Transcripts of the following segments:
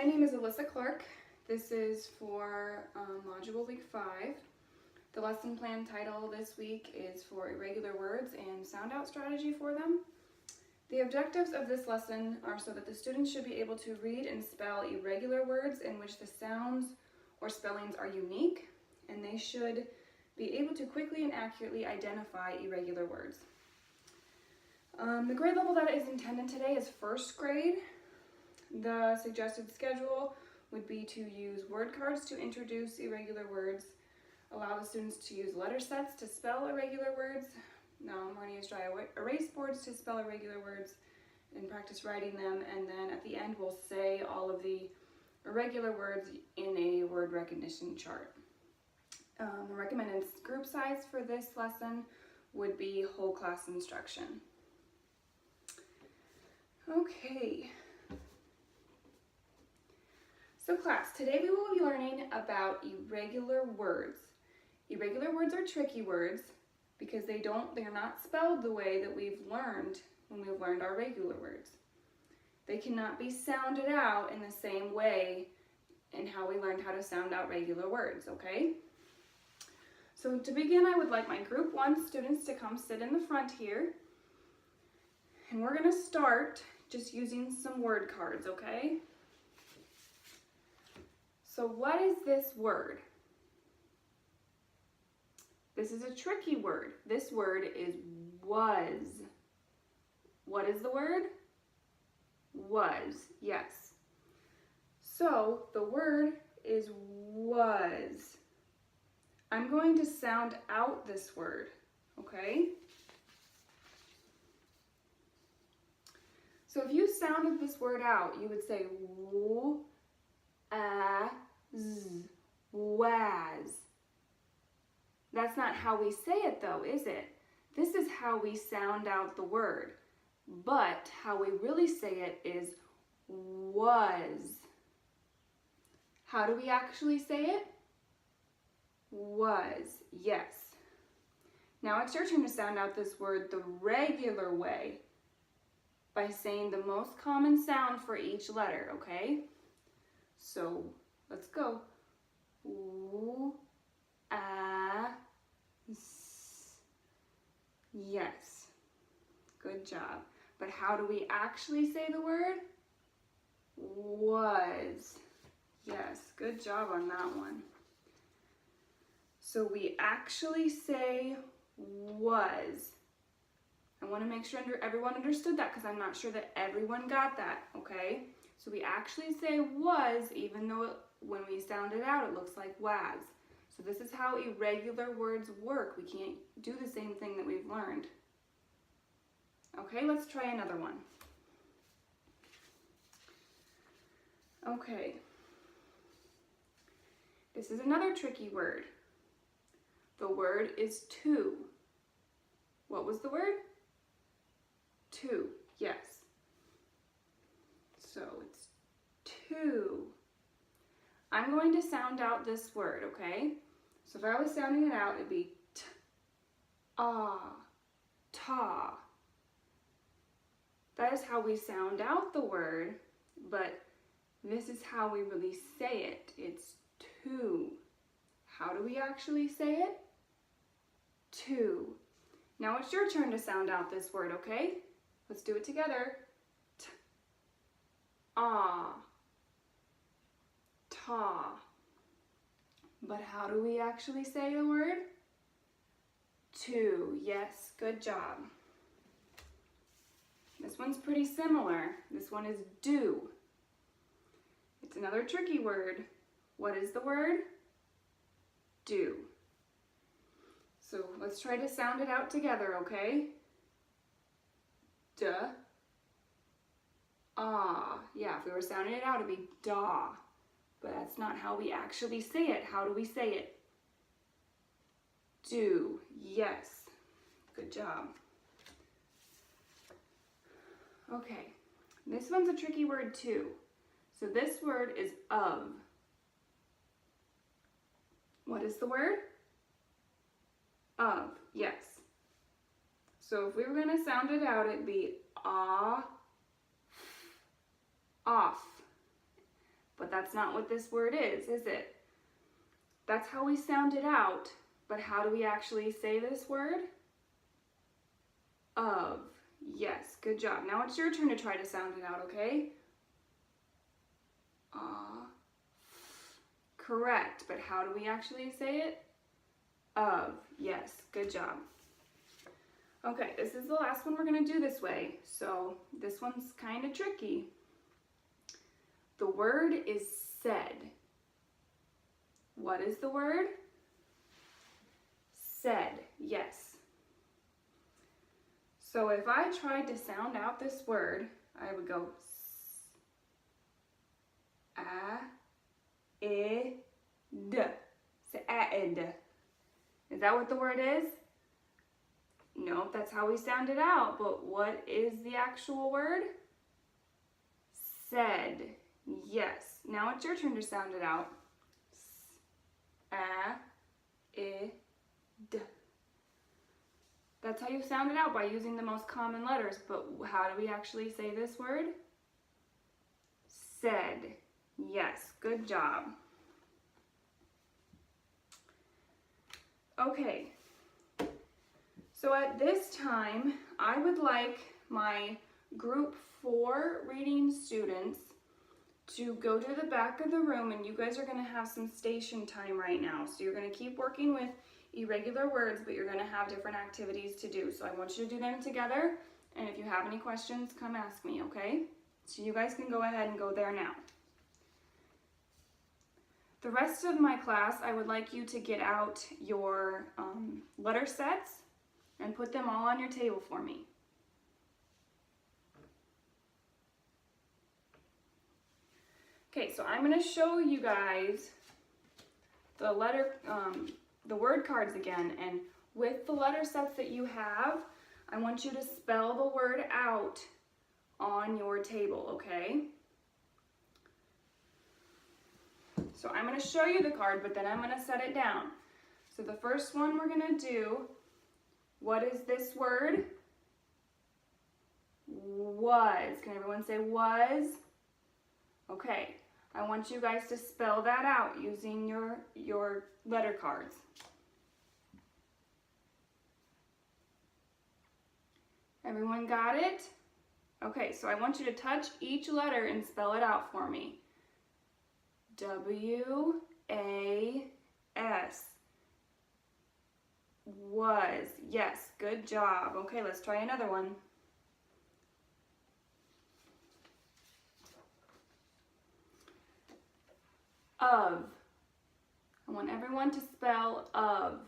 My name is Alyssa Clark. This is for Module Week 5. The lesson plan title this week is for irregular words and sound out strategy for them. The objectives of this lesson are so that the students should be able to read and spell irregular words in which the sounds or spellings are unique, and they should be able to quickly and accurately identify irregular words. The grade level that is intended today is first grade. The suggested schedule would be to use word cards to introduce irregular words, allow the students to use letter sets to spell irregular words. We're going to use dry erase boards to spell irregular words and practice writing them, and then at the end we'll say all of the irregular words in a word recognition chart. The recommended group size for this lesson would be whole class instruction. Okay. So class, today we will be learning about irregular words. Irregular words are tricky words because they're not spelled the way that we've learned when we've learned our regular words. They cannot be sounded out in the same way in how we learned how to sound out regular words, okay? So to begin, I would like my group 1 students to come sit in the front here. And we're going to start just using some word cards, okay? So what is this word? This is a tricky word. This word is was. What is the word? Was, yes. So the word is was. I'm going to sound out this word, okay? So if you sounded this word out, you would say w-a-z, waz. That's not how we say it though, is it? This is how we sound out the word, but how we really say it is was. How do we actually say it? Was, yes. Now it's your turn to sound out this word the regular way by saying the most common sound for each letter, okay? So let's go. W, a, s. Yes. Good job. But how do we actually say the word? Was. Yes, good job on that one. So we actually say was. I want to make sure everyone understood that because I'm not sure that everyone got that, okay? So we actually say was even though when we sound it out it looks like was. So this is how irregular words work. We can't do the same thing that we've learned. Okay, let's try another one. Okay. This is another tricky word. The word is to. What was the word? To, yes. So it's to. I'm going to sound out this word, okay? So if I was sounding it out, it'd be t, ah, ta. That is how we sound out the word, but this is how we really say it. It's to. How do we actually say it? To. Now it's your turn to sound out this word, okay? Let's do it together. T, ah, ta. But how do we actually say the word? To. Yes, good job. This one's pretty similar. This one is do. It's another tricky word. What is the word? Do. So let's try to sound it out together, okay? Duh. Ah. Yeah, if we were sounding it out, it'd be da. But that's not how we actually say it. How do we say it? Do. Yes. Good job. Okay. This one's a tricky word too. So this word is of. What is the word? Of, yes. So if we were going to sound it out, it'd be ah, off. but that's not what this word is it? That's how we sound it out, but how do we actually say this word? Of. Yes, good job. Now it's your turn to try to sound it out, okay? Correct, but how do we actually say it? Of. Yes, good job. Okay, this is the last one we're going to do this way, so this one's kind of tricky. The word is said. What is the word? Said, yes. So if I tried to sound out this word, I would go s-a-i-d. S-a-i-d. Is that what the word is? No, that's how we sound it out, but what is the actual word? Said. Yes. Now it's your turn to sound it out. S-a-i-d. That's how you sound it out, by using the most common letters, but how do we actually say this word? Said. Yes, good job. Okay. So at this time, I would like my group 4 reading students to go to the back of the room, and you guys are going to have some station time right now. So you're going to keep working with irregular words, but you're going to have different activities to do. So I want you to do them together, and if you have any questions, come ask me, okay? So you guys can go ahead and go there now. The rest of my class, I would like you to get out your letter sets and put them all on your table for me. Okay, so I'm going to show you guys the word cards again, and with the letter sets that you have, I want you to spell the word out on your table, okay? So I'm going to show you the card, but then I'm going to set it down. So the first one we're going to do, what is this word? Was. Can everyone say was? Okay. I want you guys to spell that out using your letter cards. Everyone got it? Okay, so I want you to touch each letter and spell it out for me. W-A-S. Was. Yes, good job. Okay, let's try another one. Of. I want everyone to spell of.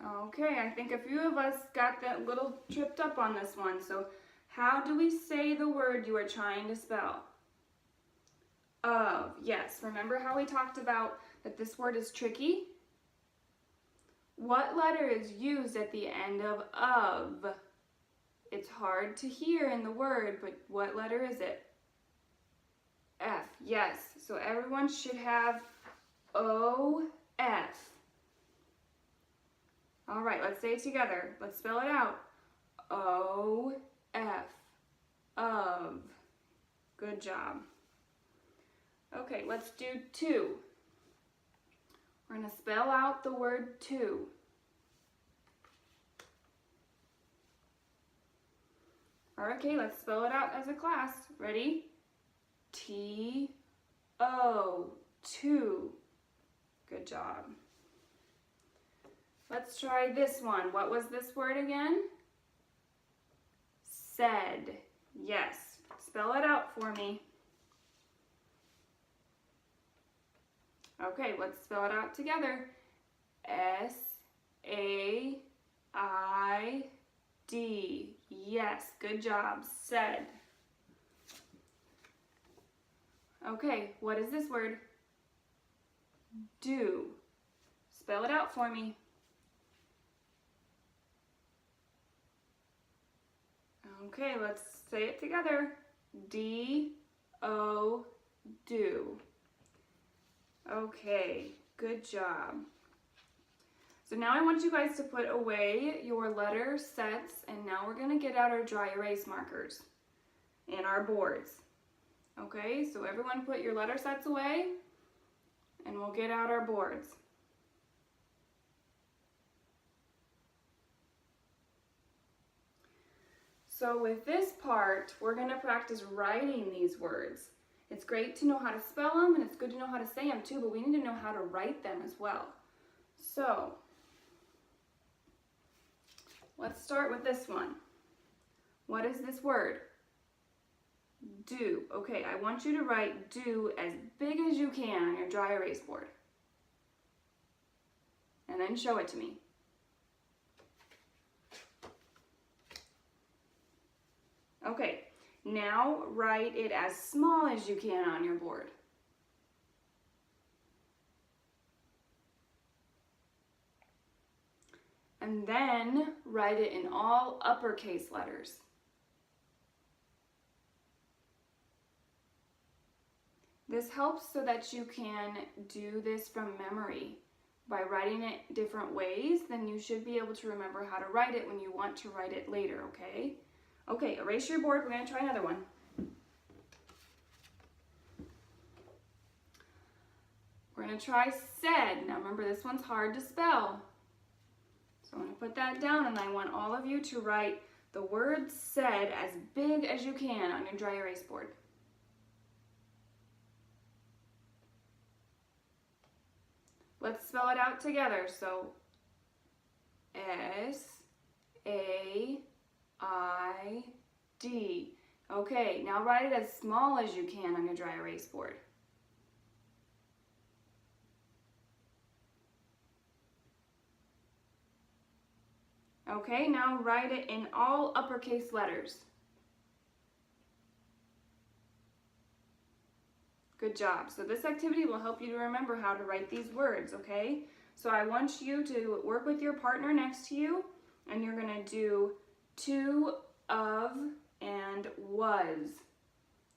Okay, I think a few of us got that little tripped up on this one. So how do we say the word you are trying to spell? Of. Yes, remember how we talked about that this word is tricky? What letter is used at the end of? It's hard to hear in the word, but what letter is it? F. Yes, so everyone should have O-F. All right, let's say it together. Let's spell it out. O-F. Of. Good job. Okay, let's do to. We're going to spell out the word to. Okay, let's spell it out as a class. Ready? T-O. To. Good job. Let's try this one. What was this word again? Said. Yes. Spell it out for me. Okay, let's spell it out together. S-A-I-D. Yes, good job. Said. Okay, what is this word? Do. Spell it out for me. Okay, let's say it together. D-O. Do. Okay, good job. So now I want you guys to put away your letter sets, and now we're going to get out our dry erase markers and our boards. Okay, so everyone put your letter sets away, and we'll get out our boards. So with this part, we're going to practice writing these words. It's great to know how to spell them, and it's good to know how to say them too, but we need to know how to write them as well. So let's start with this one. What is this word? Do. Okay, I want you to write do as big as you can on your dry erase board. And then show it to me. Okay, now write it as small as you can on your board. And then write it in all uppercase letters. This helps so that you can do this from memory. By writing it different ways, then you should be able to remember how to write it when you want to write it later, okay? Okay, erase your board. We're going to try another one. We're going to try said. Now remember, this one's hard to spell. So I'm going to put that down, and I want all of you to write the word said as big as you can on your dry erase board. Let's spell it out together. So S-A-I-D. Okay, now write it as small as you can on your dry erase board. Okay, now write it in all uppercase letters. Good job. So this activity will help you to remember how to write these words, okay? So I want you to work with your partner next to you, and you're going to do to, of, and was.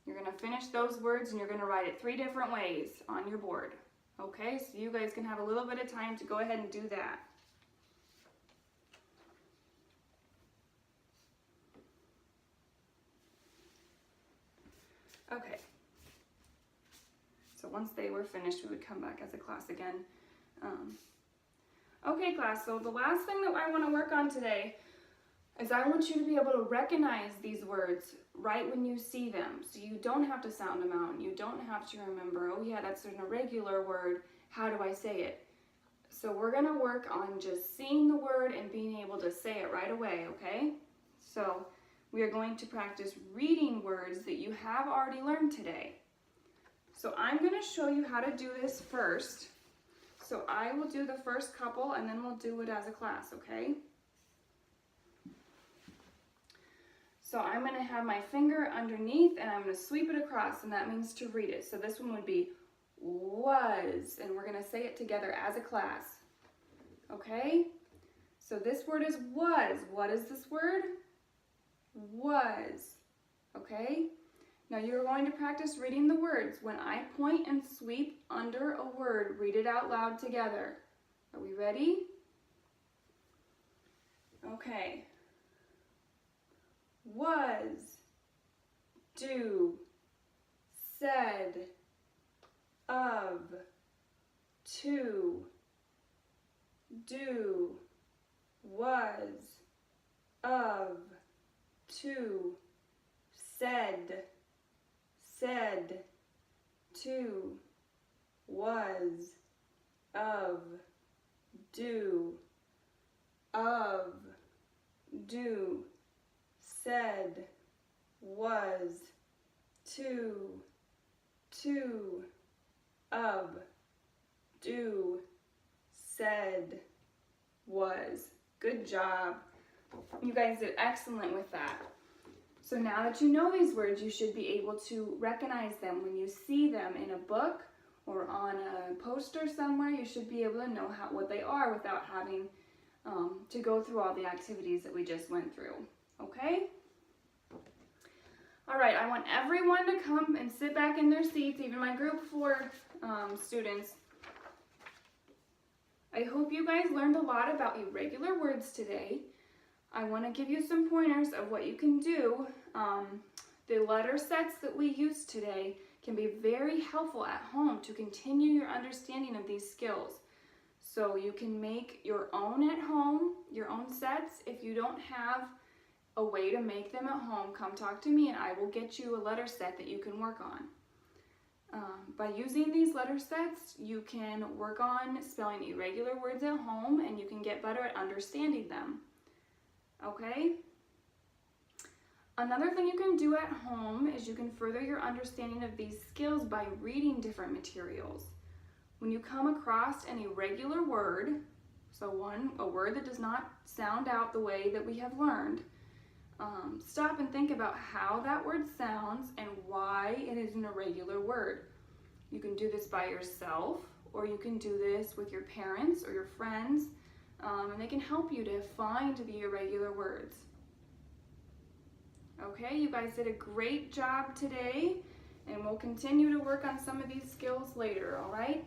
You're going to finish those words, and you're going to write it 3 different ways on your board. Okay, so you guys can have a little bit of time to go ahead and do that. Okay. So once they were finished, we would come back as a class again. Okay, class, so the last thing that I want to work on today is I want you to be able to recognize these words right when you see them. So you don't have to sound them out. You don't have to remember, oh yeah, that's an irregular word. How do I say it? So we're going to work on just seeing the word and being able to say it right away, okay? So we are going to practice reading words that you have already learned today. So I'm going to show you how to do this first. So I will do the first couple, and then we'll do it as a class, okay? So I'm going to have my finger underneath, and I'm going to sweep it across, and that means to read it. So this one would be was, and we're going to say it together as a class, okay? So this word is was. What is this word? Was, okay? Now you're going to practice reading the words. When I point and sweep under a word, read it out loud together. Are we ready? Okay. Was, do, said, of, to, do, was, of, to, said, to, was, of, do, said, was, to, of, do, said, was. Good job. You guys did excellent with that. So now that you know these words, you should be able to recognize them when you see them in a book or on a poster somewhere. You should be able to know what they are without having to go through all the activities that we just went through. Okay? All right, I want everyone to come and sit back in their seats, even my group 4 students. I hope you guys learned a lot about irregular words today. I want to give you some pointers of what you can do. The letter sets that we used today can be very helpful at home to continue your understanding of these skills. So you can make your own at home, your own sets. If you don't have a way to make them at home, come talk to me and I will get you a letter set that you can work on. By using these letter sets, you can work on spelling irregular words at home and you can get better at understanding them. Okay? Another thing you can do at home is you can further your understanding of these skills by reading different materials. When you come across an irregular word, so a word that does not sound out the way that we have learned, stop and think about how that word sounds and why it is an irregular word. You can do this by yourself, or you can do this with your parents or your friends, and they can help you to find the irregular words. Okay, you guys did a great job today, and we'll continue to work on some of these skills later, all right?